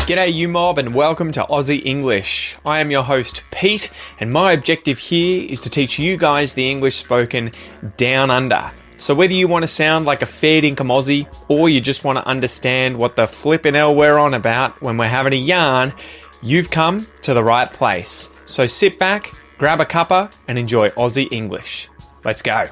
G'day you mob and welcome to Aussie English. I am your host Pete and my objective here is to teach you guys the English spoken down under. So whether you want to sound like a fair dinkum Aussie or you just want to understand what the flippin' hell we're on about when we're having a yarn, you've come to the right place. So sit back, grab a cuppa and enjoy Aussie English. Let's go.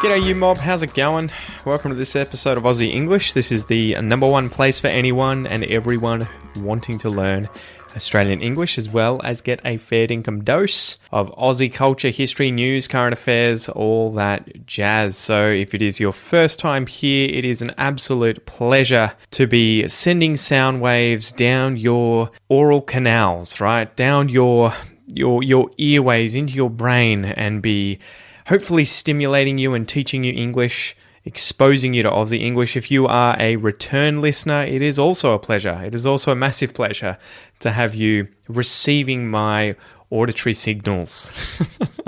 G'day you mob, how's it going? Welcome to this episode of Aussie English. This is the number one place for anyone and everyone wanting to learn Australian English as well as get a fair dinkum dose of Aussie culture, history, news, current affairs, all that jazz. So if it is your first time here, it is an absolute pleasure to be sending sound waves down your oral canals, right? Down your earways into your brain and be hopefully stimulating you and teaching you English, exposing you to Aussie English. If you are a return listener, it is also a pleasure. It is also a massive pleasure to have you receiving my auditory signals.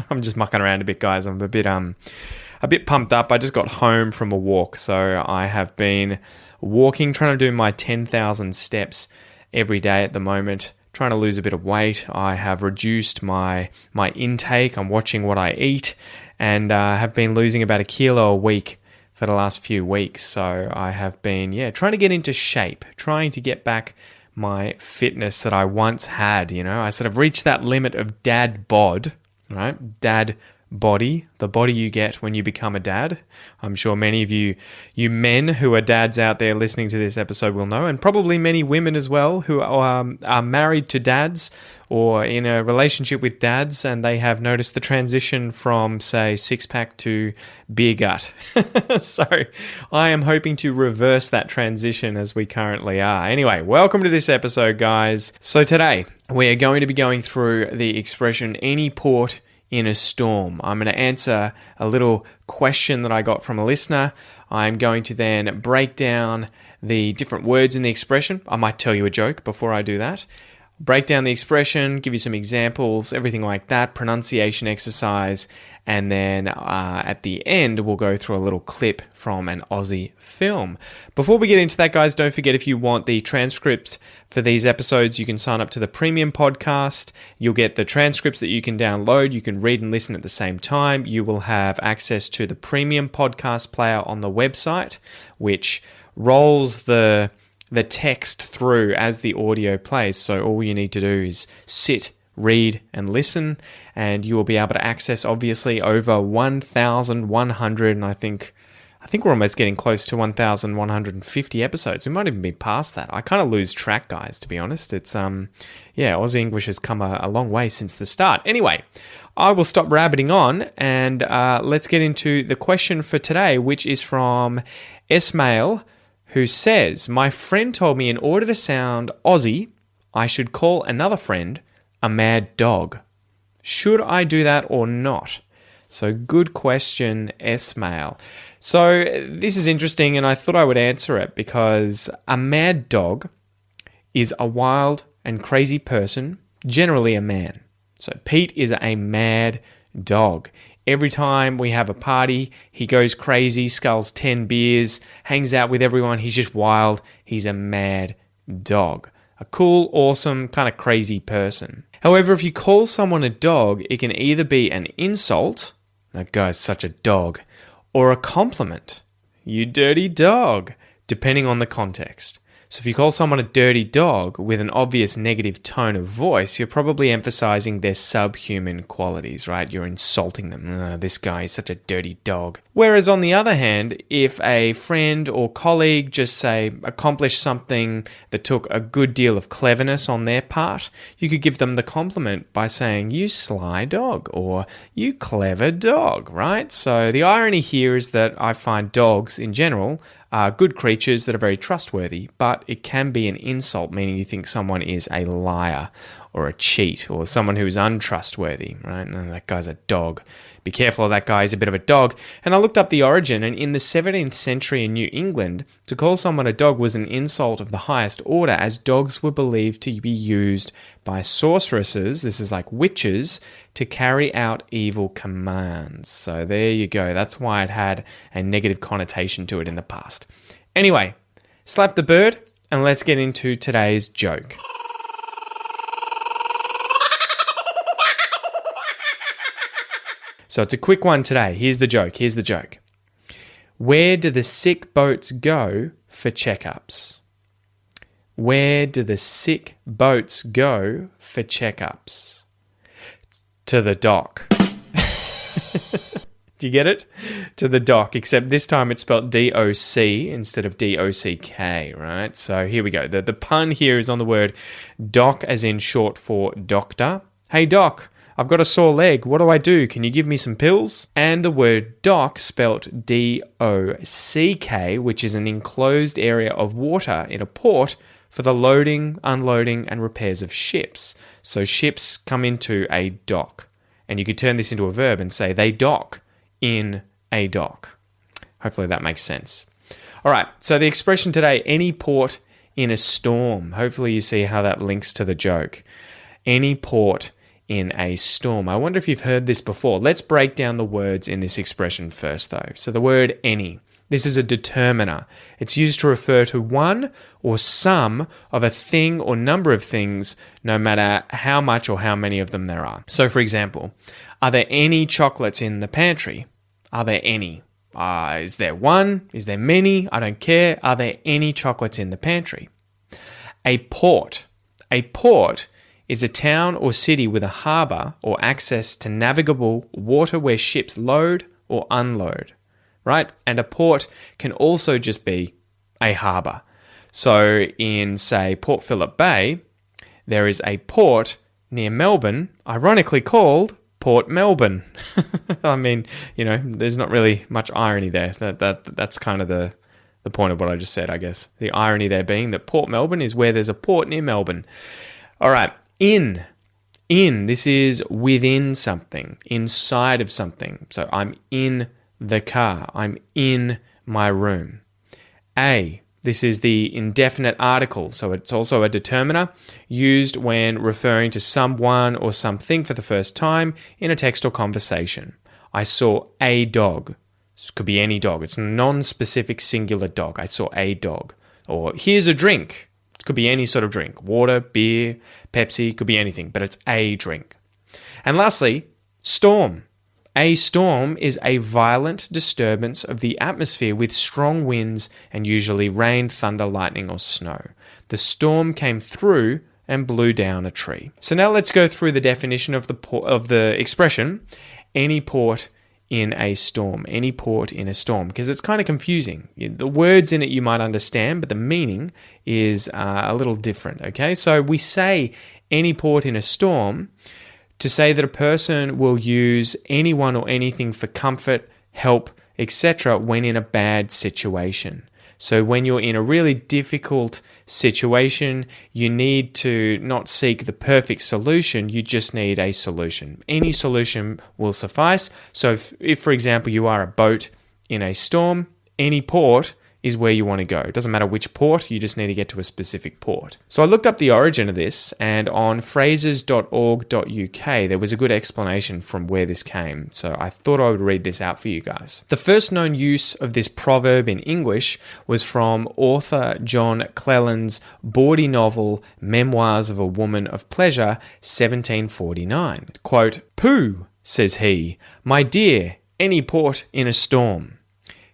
I'm just mucking around a bit, guys. I'm a bit pumped up. I just got home from a walk, so I have been walking, trying to do my 10,000 steps every day at the moment. Trying to lose a bit of weight. I have reduced my intake. I'm watching what I eat and have been losing about 1 kilo a week for the last few weeks. So I have been, trying to get into shape, trying to get back my fitness that I once had. You know, I sort of reached that limit of dad bod, right? Dad body, the body you get when you become a dad. I'm sure many of you men who are dads out there listening to this episode will know, and probably many women as well who are married to dads or in a relationship with dads, and they have noticed the transition from, say, six-pack to beer gut. So I am hoping to reverse that transition as we currently are. Anyway, welcome to this episode, guys. So today we are going to be going through the expression any port in a storm. I'm going to answer a little question that I got from a listener. I'm going to then break down the different words in the expression. I might tell you a joke before I do that. Break down the expression, give you some examples, everything like that, pronunciation exercise, and then at the end, we'll go through a little clip from an Aussie film. Before we get into that, guys, don't forget if you want the transcripts for these episodes, you can sign up to the premium podcast. You'll get the transcripts that you can download. You can read and listen at the same time. You will have access to the premium podcast player on the website, which rolls the text through as the audio plays. So all you need to do is sit, read, and listen, and you will be able to access, obviously, over 1,100, and I think we're almost getting close to 1,150 episodes. We might even be past that. I kind of lose track, guys, to be honest. It's, Aussie English has come a long way since the start. Anyway, I will stop rabbiting on, and let's get into the question for today, which is from Esmail, who says, my friend told me in order to sound Aussie, I should call another friend a mad dog. Should I do that or not? So good question, Esmail. So this is interesting, and I thought I would answer it because a mad dog is a wild and crazy person, generally a man. So Pete is a mad dog. Every time we have a party, he goes crazy, sculls 10 beers, hangs out with everyone. He's just wild. He's a mad dog. A cool, awesome, kind of crazy person. However, if you call someone a dog, it can either be an insult, that guy's such a dog, or a compliment, you dirty dog, depending on the context. So if you call someone a dirty dog with an obvious negative tone of voice, you're probably emphasizing their subhuman qualities, right? You're insulting them. This guy is such a dirty dog. Whereas on the other hand, if a friend or colleague just say accomplished something that took a good deal of cleverness on their part, you could give them the compliment by saying, you sly dog, or you clever dog, right? So the irony here is that I find dogs in general are good creatures that are very trustworthy, but it can be an insult, meaning you think someone is a liar or a cheat or someone who is untrustworthy, right? And that guy's a dog. Be careful of that guy, he's a bit of a dog. And I looked up the origin, and in the 17th century in New England, to call someone a dog was an insult of the highest order, as dogs were believed to be used by sorceresses, this is like witches, to carry out evil commands. So there you go. That's why it had a negative connotation to it in the past. Anyway, slap the bird, and let's get into today's joke. So it's a quick one today. Here's the joke. Where do the sick boats go for checkups? Where do the sick boats go for checkups? To the dock. Do you get it? To the dock, except this time it's spelled D-O-C instead of D-O-C-K, right? So here we go. The pun here is on the word doc, as in short for doctor. Hey, doc. I've got a sore leg. What do I do? Can you give me some pills? And the word dock, spelt D-O-C-K, which is an enclosed area of water in a port for the loading, unloading, and repairs of ships. So ships come into a dock. And you could turn this into a verb and say they dock in a dock. Hopefully that makes sense. All right, so the expression today, any port in a storm. Hopefully you see how that links to the joke. Any port in a storm. I wonder if you've heard this before. Let's break down the words in this expression first, though. So the word any. This is a determiner. It's used to refer to one or some of a thing or number of things, no matter how much or how many of them there are. So, for example, are there any chocolates in the pantry? Are there any? Is there one? Is there many? I don't care. Are there any chocolates in the pantry? A port. A port is a town or city with a harbour or access to navigable water where ships load or unload, right? And a port can also just be a harbour. So in, say, Port Phillip Bay, there is a port near Melbourne, ironically called Port Melbourne. I mean, you know, there's not really much irony there. That's kind of the point of what I just said, I guess. The irony there being that Port Melbourne is where there's a port near Melbourne. All right. In, this is within something, inside of something. So I'm in the car. I'm in my room. A, this is the indefinite article. So it's also a determiner used when referring to someone or something for the first time in a text or conversation. I saw a dog. This could be any dog. It's a non-specific singular dog. I saw a dog. Or here's a drink. It could be any sort of drink. Water, beer, Pepsi, could be anything, but it's a drink. And lastly, storm. A storm is a violent disturbance of the atmosphere with strong winds and usually rain, thunder, lightning, or snow. The storm came through and blew down a tree. So now let's go through the definition of the expression, any port in a storm, any port in a storm, because it's kind of confusing. The words in it you might understand, but the meaning is a little different, okay? So we say any port in a storm to say that a person will use anyone or anything for comfort, help, etc. when in a bad situation. So when you're in a really difficult situation, you need to not seek the perfect solution, you just need a solution. Any solution will suffice. So if for example, you are a boat in a storm, any port is where you want to go. It doesn't matter which port, you just need to get to a specific port. So I looked up the origin of this, and on phrases.org.uk there was a good explanation from where this came. So I thought I would read this out for you guys. The first known use of this proverb in English was from author John Cleland's bawdy novel Memoirs of a Woman of Pleasure, 1749. Quote, "Pooh, says he, my dear, any port in a storm."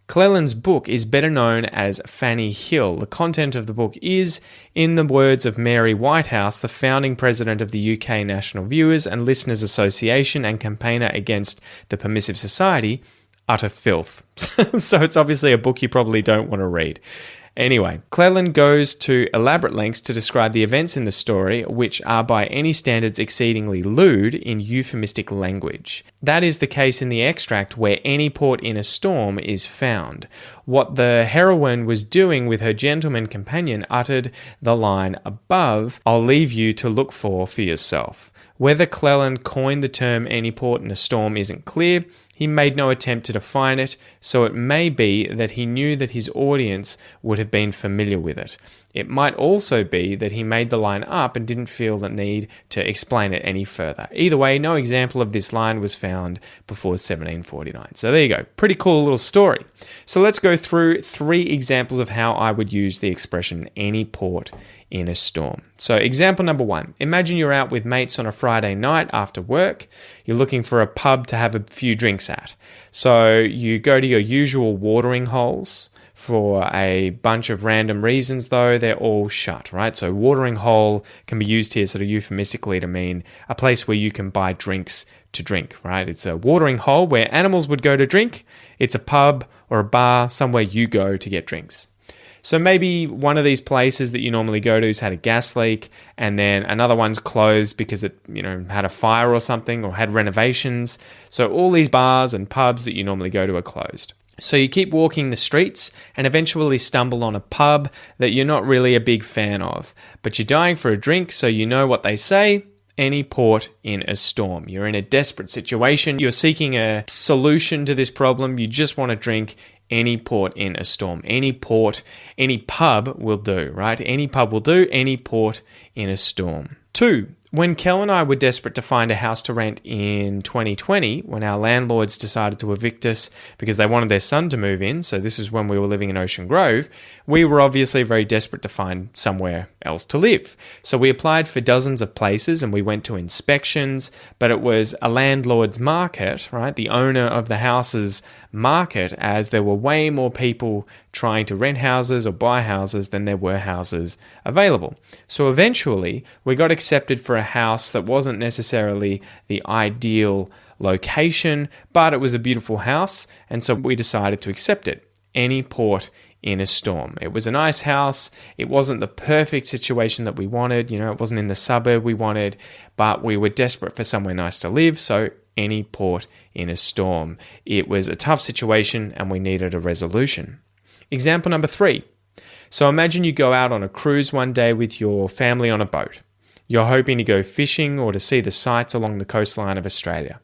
Cleland's book is better known as Fanny Hill. The content of the book is, in the words of Mary Whitehouse, the founding president of the UK National Viewers and Listeners Association and campaigner against the Permissive Society, utter filth. So it's obviously a book you probably don't want to read. Anyway, Cleland goes to elaborate lengths to describe the events in the story, which are by any standards exceedingly lewd in euphemistic language. That is the case in the extract where any port in a storm is found. what the heroine was doing with her gentleman companion uttered the line above, "I'll leave you to look for yourself." Whether Cleland coined the term any port in a storm isn't clear. He made no attempt to define it, so it may be that he knew that his audience would have been familiar with it. It might also be that he made the line up and didn't feel the need to explain it any further. Either way, no example of this line was found before 1749. So there you go. Pretty cool little story. So let's go through 3 examples of how I would use the expression any port in a storm. So example number 1, imagine you're out with mates on a Friday night after work. You're looking for a pub to have a few drinks at. So you go to your usual watering holes. For a bunch of random reasons, though, they're all shut, right? So watering hole can be used here sort of euphemistically to mean a place where you can buy drinks to drink, right? It's a watering hole where animals would go to drink. It's a pub or a bar, somewhere you go to get drinks. So maybe one of these places that you normally go to has had a gas leak, and then another one's closed because it, had a fire or something, or had renovations. So all these bars and pubs that you normally go to are closed. So you keep walking the streets and eventually stumble on a pub that you're not really a big fan of, but you're dying for a drink, so you know what they say, any port in a storm. You're in a desperate situation. You're seeking a solution to this problem. You just want to drink. Any port in a storm. Any port, any pub will do, right? Any pub will do. Any port in a storm. 2, when Kel and I were desperate to find a house to rent in 2020, when our landlords decided to evict us because they wanted their son to move in, so this is when we were living in Ocean Grove, we were obviously very desperate to find somewhere else to live. So we applied for dozens of places and we went to inspections, but it was a landlord's market, right? The owner of the house's market, as there were way more people trying to rent houses or buy houses than there were houses available. So eventually we got accepted for a house that wasn't necessarily the ideal location, but it was a beautiful house, and so we decided to accept it. Any port in a storm. It was a nice house. It wasn't the perfect situation that we wanted. It wasn't in the suburb we wanted, but we were desperate for somewhere nice to live, so any port in a storm. It was a tough situation and we needed a resolution. Example number 3. So imagine you go out on a cruise one day with your family on a boat. You're hoping to go fishing or to see the sights along the coastline of Australia.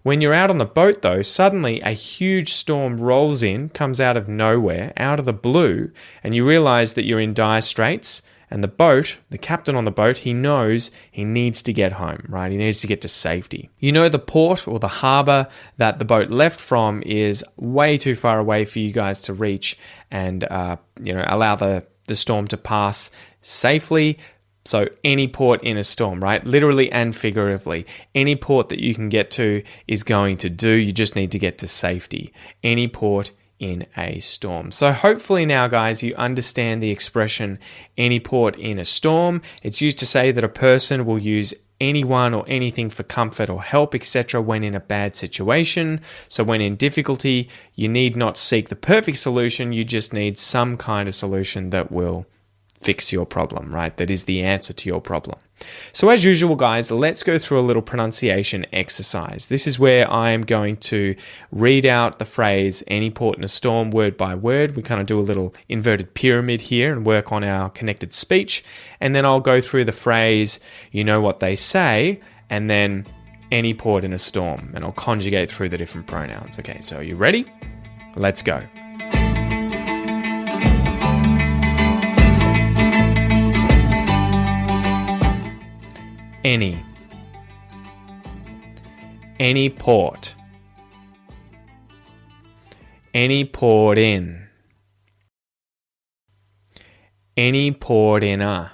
When you're out on the boat, though, suddenly a huge storm rolls in, comes out of nowhere, out of the blue, and you realize that you're in dire straits. And the captain on the boat, he knows he needs to get home, right? He needs to get to safety. The port or the harbour that the boat left from is way too far away for you guys to reach and, allow the storm to pass safely. So any port in a storm, right? Literally and figuratively. Any port that you can get to is going to do. You just need to get to safety. Any port in a storm. So hopefully now, guys, you understand the expression any port in a storm. It's used to say that a person will use anyone or anything for comfort or help, etc. when in a bad situation. So when in difficulty, you need not seek the perfect solution. You just need some kind of solution that will fix your problem, right? That is the answer to your problem. So as usual, guys, let's go through a little pronunciation exercise. This is where I'm going to read out the phrase any port in a storm word by word. We kind of do a little inverted pyramid here and work on our connected speech. And then I'll go through the phrase, you know what they say, and then any port in a storm. And I'll conjugate through the different pronouns. Okay, so are you ready? Let's go. Any port, any port in, any port in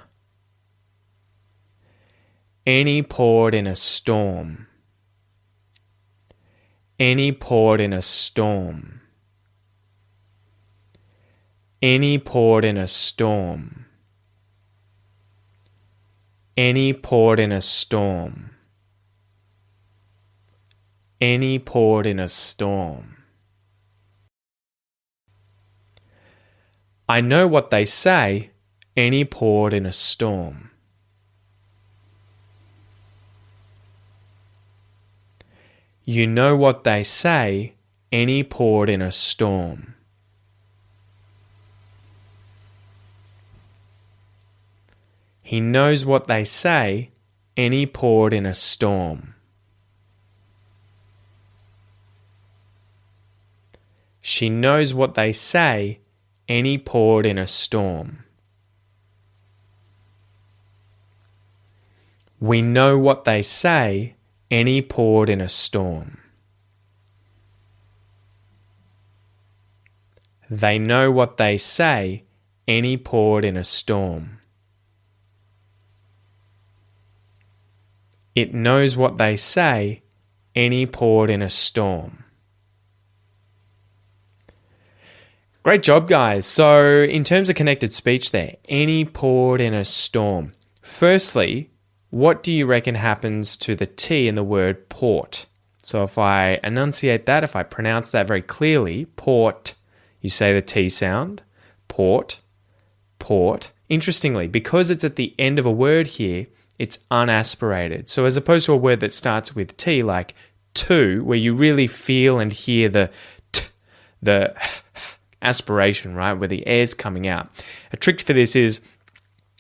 any port in a storm, any port in a storm, any port in a storm. Any port in a storm. Any port in a storm. I know what they say, any port in a storm. You know what they say, any port in a storm. He knows what they say, any port in a storm. She knows what they say, any port in a storm. We know what they say, any port in a storm. They know what they say, any port in a storm. It knows what they say, any port in a storm. Great job, guys. So, in terms of connected speech there, any port in a storm. Firstly, what do you reckon happens to the T in the word port? So if I enunciate that, if I pronounce that very clearly, port, you say the T sound, port, port. Interestingly, because it's at the end of a word here, it's unaspirated. So as opposed to a word that starts with T, like to, where you really feel and hear the t, the aspiration, right, where the air's coming out. A trick for this is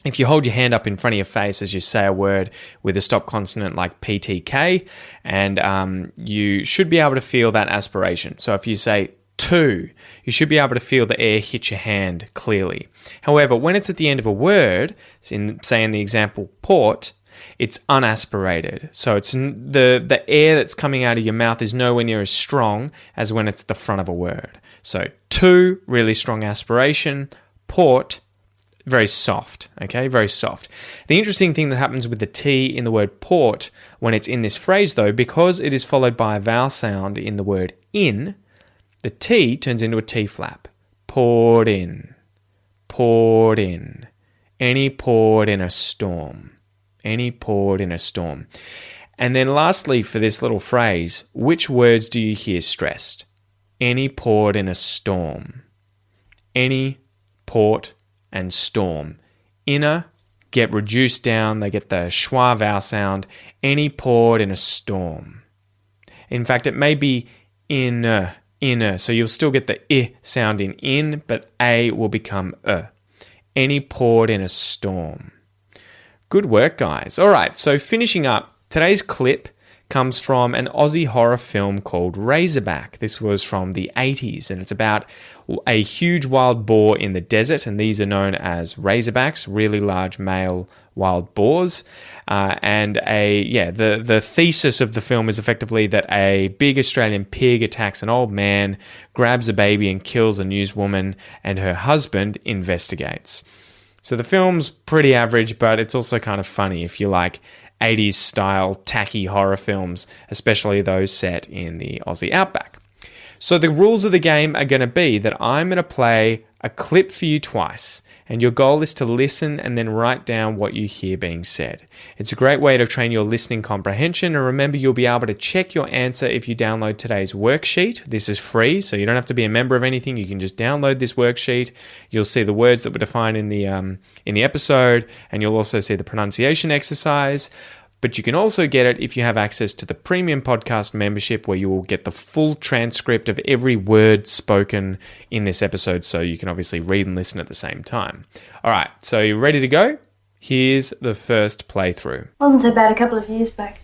if you hold your hand up in front of your face as you say a word with a stop consonant like PTK, and you should be able to feel that aspiration. So if you say to, you should be able to feel the air hit your hand clearly. However, when it's at the end of a word, say in the example port, it's unaspirated. So it's the air that's coming out of your mouth is nowhere near as strong as when it's at the front of a word. So to, really strong aspiration, port, very soft, okay? Very soft. The interesting thing that happens with the T in the word port when it's in this phrase, though, because it is followed by a vowel sound in the word in, the T turns into a T flap. Poured in. Poured in. Any port in a storm. Any port in a storm. And then lastly, for this little phrase, which words do you hear stressed? Any port in a storm. Any port and storm. Inner get reduced down, they get the schwa vowel sound, any port in a storm. In fact, it may be inner, so you'll still get the I sound in, but A will become Any port in a storm. Good work, guys. All right, so finishing up, today's clip comes from an Aussie horror film called Razorback. This was from the 80s, and it's about a huge wild boar in the desert, and these are known as razorbacks, really large male wild boars. The thesis of the film is effectively that a big Australian pig attacks an old man, grabs a baby and kills a newswoman, and her husband investigates. So the film's pretty average, but it's also kind of funny if you like 80s style tacky horror films, especially those set in the Aussie outback. So the rules of the game are going to be that I'm going to play a clip for you twice, and your goal is to listen and then write down what you hear being said. It's a great way to train your listening comprehension, and remember, you'll be able to check your answer if you download today's worksheet. This is free, so you don't have to be a member of anything. You can just download this worksheet. You'll see the words that were defined in the episode, and you'll also see the pronunciation exercise. But you can also get it if you have access to the Premium Podcast membership, where you will get the full transcript of every word spoken in this episode, so you can obviously read and listen at the same time. All right, so you ready to go? Here's the first playthrough. Wasn't so bad a couple of years back.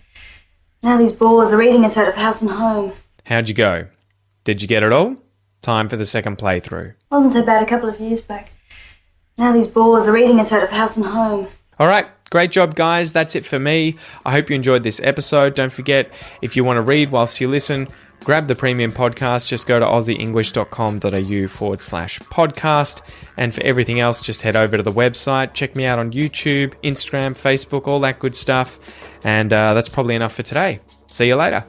Now these boars are eating us out of house and home. How'd you go? Did you get it all? Time for the second playthrough. Wasn't so bad a couple of years back. Now these boars are eating us out of house and home. All right, great job, guys. That's it for me. I hope you enjoyed this episode. Don't forget, if you want to read whilst you listen, grab the Premium Podcast. Just go to aussieenglish.com.au/podcast. And for everything else, just head over to the website. Check me out on YouTube, Instagram, Facebook, all that good stuff. And that's probably enough for today. See you later.